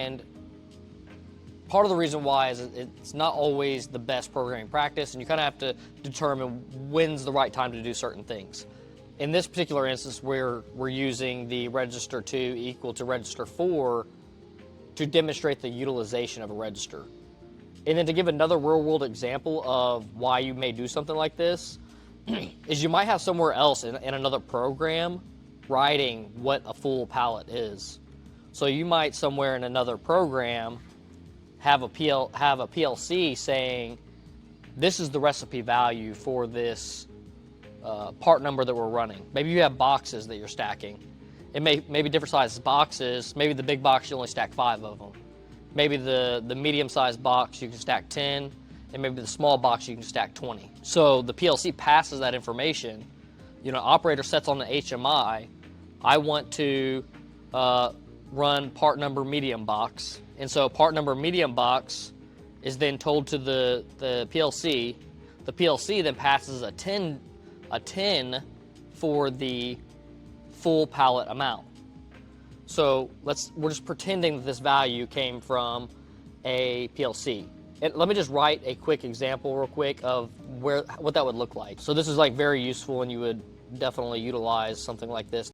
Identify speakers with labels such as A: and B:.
A: And part of the reason why is it's not always the best programming practice, and you kind of have to determine when's the right time to do certain things. In this particular instance, we're using the register 2 equal to register 4 to demonstrate the utilization of a register. And then to give another real-world example of why you may do something like this, is you might have somewhere else in another program writing what a full pallet is. So you might somewhere in another program have a PLC saying, this is the recipe value for this part number that we're running. Maybe you have boxes that you're stacking. It may be different sized boxes. Maybe the big box you only stack 5 of them. Maybe the medium-sized box you can stack 10, and maybe the small box you can stack 20. So the PLC passes that information. You know, operator sets on the HMI. I want to run part number medium box, and so part number medium box is then told to the PLC. The PLC then passes a 10 for the full pallet amount. So we're just pretending that this value came from a PLC. And let me just write a quick example real quick of what that would look like. So this is like very useful, and you would definitely utilize something like this.